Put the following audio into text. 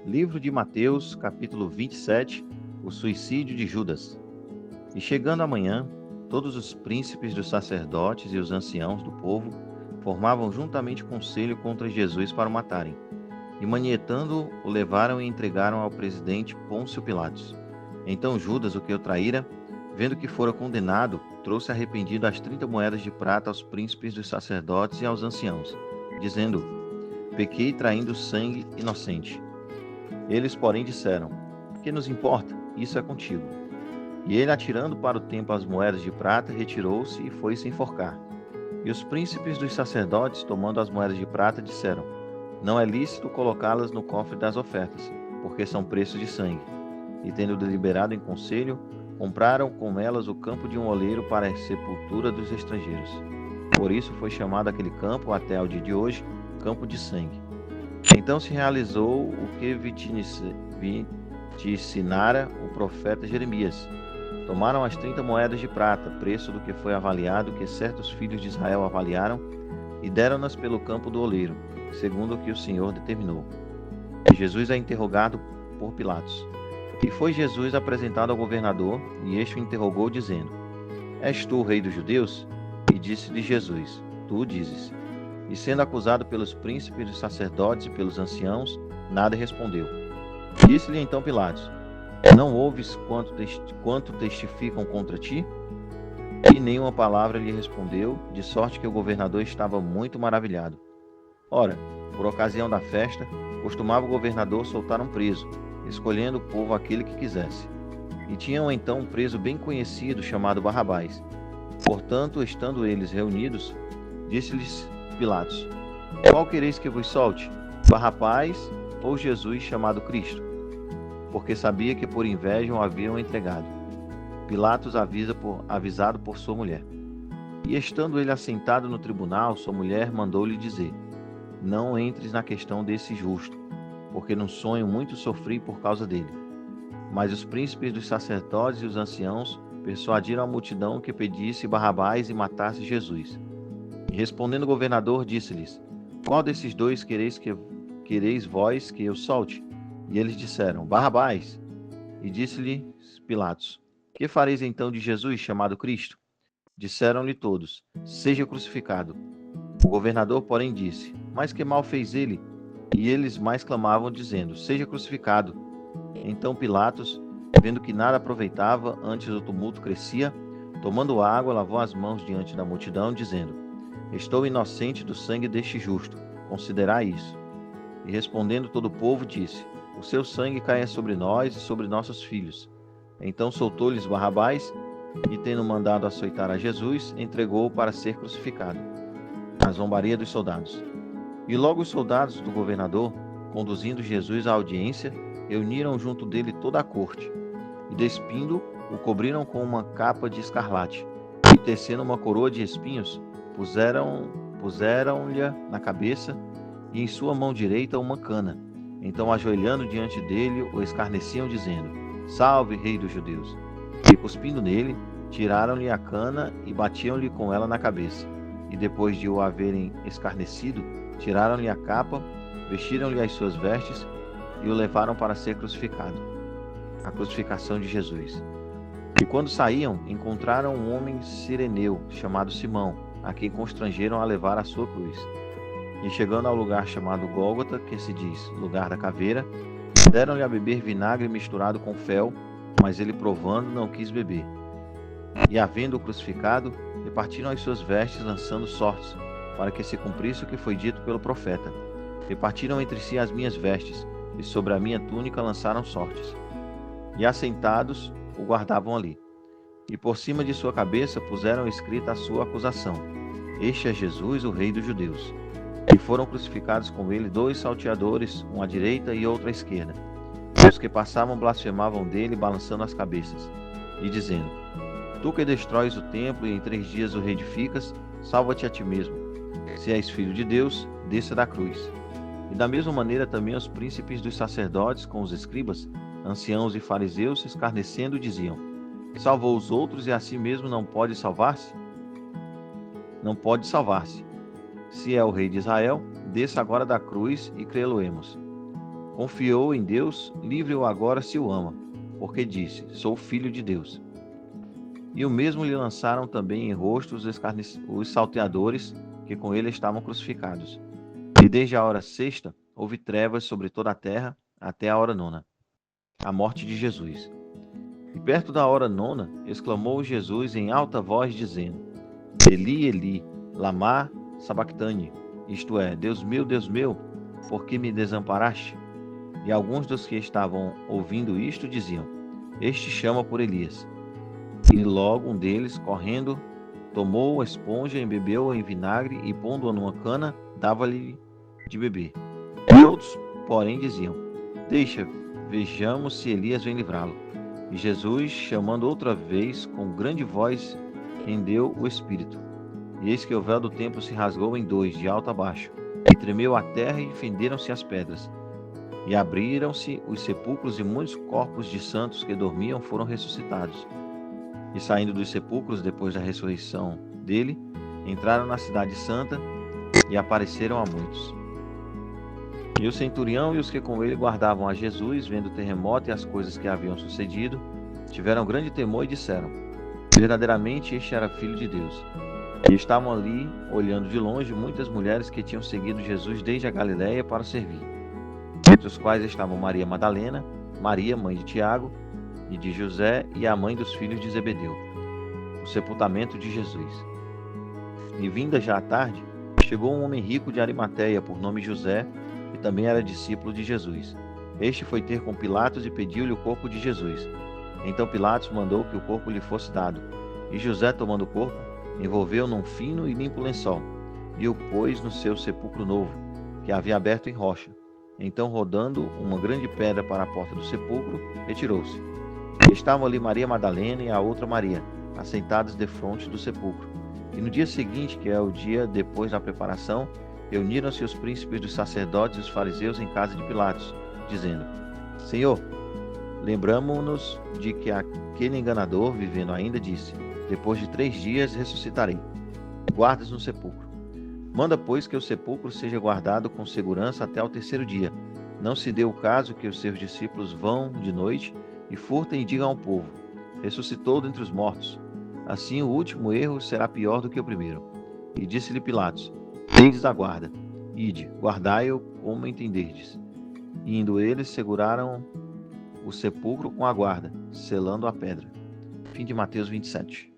Livro de Mateus, capítulo 27, o suicídio de Judas. E chegando a manhã, todos os príncipes dos sacerdotes e os anciãos do povo formavam juntamente conselho contra Jesus para o matarem. E manietando, o levaram e entregaram ao presidente Pôncio Pilatos. Então Judas, o que o traíra, vendo que fora condenado, trouxe arrependido as 30 moedas de prata aos príncipes dos sacerdotes e aos anciãos, dizendo: Pequei traindo sangue inocente. Eles, porém, disseram: Que nos importa? Isso é contigo. E ele, atirando para o templo as moedas de prata, retirou-se e foi se enforcar. E os príncipes dos sacerdotes, tomando as moedas de prata, disseram: Não é lícito colocá-las no cofre das ofertas, porque são preços de sangue. E tendo deliberado em conselho, compraram com elas o campo de um oleiro para a sepultura dos estrangeiros. Por isso foi chamado aquele campo, até ao dia de hoje, Campo de Sangue. Então se realizou o que vaticinara o profeta Jeremias. Tomaram as 30 moedas de prata, preço do que foi avaliado, que certos filhos de Israel avaliaram, e deram-nas pelo campo do oleiro, segundo o que o Senhor determinou. E Jesus é interrogado por Pilatos. E foi Jesus apresentado ao governador, e este o interrogou, dizendo: És tu o rei dos judeus? E disse-lhe Jesus: Tu dizes. E sendo acusado pelos príncipes dos sacerdotes e pelos anciãos, nada respondeu. Disse-lhe então Pilatos: Não ouves quanto testificam contra ti? E nenhuma palavra lhe respondeu, de sorte que o governador estava muito maravilhado. Ora, por ocasião da festa, costumava o governador soltar um preso, escolhendo o povo aquele que quisesse. E tinham então um preso bem conhecido, chamado Barrabás. Portanto, estando eles reunidos, disse-lhes Pilatos: Qual quereis que vos solte? Barrabás ou Jesus chamado Cristo? Porque sabia que por inveja o haviam entregado. Pilatos avisado por sua mulher. E estando ele assentado no tribunal, sua mulher mandou-lhe dizer: Não entres na questão desse justo, porque num sonho muito sofri por causa dele. Mas os príncipes dos sacerdotes e os anciãos persuadiram a multidão que pedisse Barrabás e matasse Jesus. E respondendo o governador, disse-lhes: Qual desses dois quereis vós que eu solte? E eles disseram: Barrabás. E disse-lhe Pilatos: Que fareis então de Jesus, chamado Cristo? Disseram-lhe todos: Seja crucificado. O governador, porém, disse: Mas que mal fez ele? E eles mais clamavam, dizendo: Seja crucificado. Então Pilatos, vendo que nada aproveitava, antes o tumulto crescia, tomando água, lavou as mãos diante da multidão, dizendo: Estou inocente do sangue deste justo, considerai isso. E respondendo todo o povo, disse: O seu sangue caia sobre nós e sobre nossos filhos. Então soltou-lhes Barrabás, e tendo mandado açoitar a Jesus, entregou-o para ser crucificado. A zombaria dos soldados. E logo os soldados do governador, conduzindo Jesus à audiência, reuniram junto dele toda a corte, e despindo, o cobriram com uma capa de escarlate, e tecendo uma coroa de espinhos, puseram-lhe na cabeça, e em sua mão direita uma cana. Então, ajoelhando diante dele, o escarneciam, dizendo: Salve, rei dos judeus! E cuspindo nele, tiraram-lhe a cana e batiam-lhe com ela na cabeça. E depois de o haverem escarnecido, tiraram-lhe a capa, vestiram-lhe as suas vestes e o levaram para ser crucificado. A crucificação de Jesus. E quando saíam, encontraram um homem cireneu, chamado Simão, a quem constrangeram a levar a sua cruz. E chegando ao lugar chamado Gólgota, que se diz lugar da caveira, deram-lhe a beber vinagre misturado com fel, mas ele, provando, não quis beber. E havendo-o crucificado, repartiram as suas vestes, lançando sortes, para que se cumprisse o que foi dito pelo profeta: Repartiram entre si as minhas vestes, e sobre a minha túnica lançaram sortes. E assentados, o guardavam ali. E por cima de sua cabeça puseram escrita a sua acusação: Este é Jesus, o rei dos judeus. E foram crucificados com ele 2 salteadores, um à direita e outro à esquerda. E os que passavam blasfemavam dele, balançando as cabeças, e dizendo: Tu que destróis o templo e em 3 dias o reedificas, salva-te a ti mesmo. Se és filho de Deus, desça da cruz. E da mesma maneira também os príncipes dos sacerdotes com os escribas, anciãos e fariseus, escarnecendo, diziam: Salvou os outros e a si mesmo não pode salvar-se? Não pode salvar-se. Se é o rei de Israel, desça agora da cruz e crê-lo-emos. Confiou em Deus, livre-o agora se o ama, porque disse: Sou filho de Deus. E o mesmo lhe lançaram também em rosto os salteadores que com ele estavam crucificados. E desde a hora sexta houve trevas sobre toda a terra até a hora nona, a morte de Jesus. E perto da hora nona, exclamou Jesus em alta voz, dizendo: Eli, Eli, lama sabactani, isto é, Deus meu, por que me desamparaste? E alguns dos que estavam ouvindo isto diziam: Este chama por Elias. E logo um deles, correndo, tomou a esponja, embebeu-a em vinagre e, pondo-a numa cana, dava-lhe de beber. E outros, porém, diziam: Deixa, vejamos se Elias vem livrá-lo. E Jesus, chamando outra vez, com grande voz, rendeu o espírito. E eis que o véu do templo se rasgou em dois, de alto a baixo, e tremeu a terra e fenderam-se as pedras. E abriram-se os sepulcros e muitos corpos de santos que dormiam foram ressuscitados. E saindo dos sepulcros depois da ressurreição dele, entraram na cidade santa e apareceram a muitos. E o centurião e os que com ele guardavam a Jesus, vendo o terremoto e as coisas que haviam sucedido, tiveram grande temor e disseram: Verdadeiramente este era filho de Deus. E estavam ali, olhando de longe, muitas mulheres que tinham seguido Jesus desde a Galiléia para servir, entre os quais estavam Maria Madalena, Maria, mãe de Tiago, e de José, e a mãe dos filhos de Zebedeu. O sepultamento de Jesus. E vinda já à tarde, chegou um homem rico de Arimateia, por nome José, que também era discípulo de Jesus. Este foi ter com Pilatos e pediu-lhe o corpo de Jesus. Então Pilatos mandou que o corpo lhe fosse dado. E José, tomando o corpo, envolveu num fino e limpo lençol, e o pôs no seu sepulcro novo, que havia aberto em rocha. Então, rodando uma grande pedra para a porta do sepulcro, retirou-se. Estavam ali Maria Madalena e a outra Maria, assentadas defronte do sepulcro. E no dia seguinte, que é o dia depois da preparação, reuniram-se os príncipes dos sacerdotes e os fariseus em casa de Pilatos, dizendo: Senhor, lembramo-nos de que aquele enganador, vivendo ainda, disse: Depois de 3 dias ressuscitarei. Guardas no sepulcro. Manda, pois, que o sepulcro seja guardado com segurança até ao 3º dia. Não se dê o caso que os seus discípulos vão de noite e furtem e digam ao povo: Ressuscitou dentre os mortos. Assim o último erro será pior do que o primeiro. E disse-lhe Pilatos: Tendes a guarda. Ide, guardai-o como entenderdes. E indo eles, seguraram o sepulcro com a guarda, selando a pedra. Fim de Mateus 27.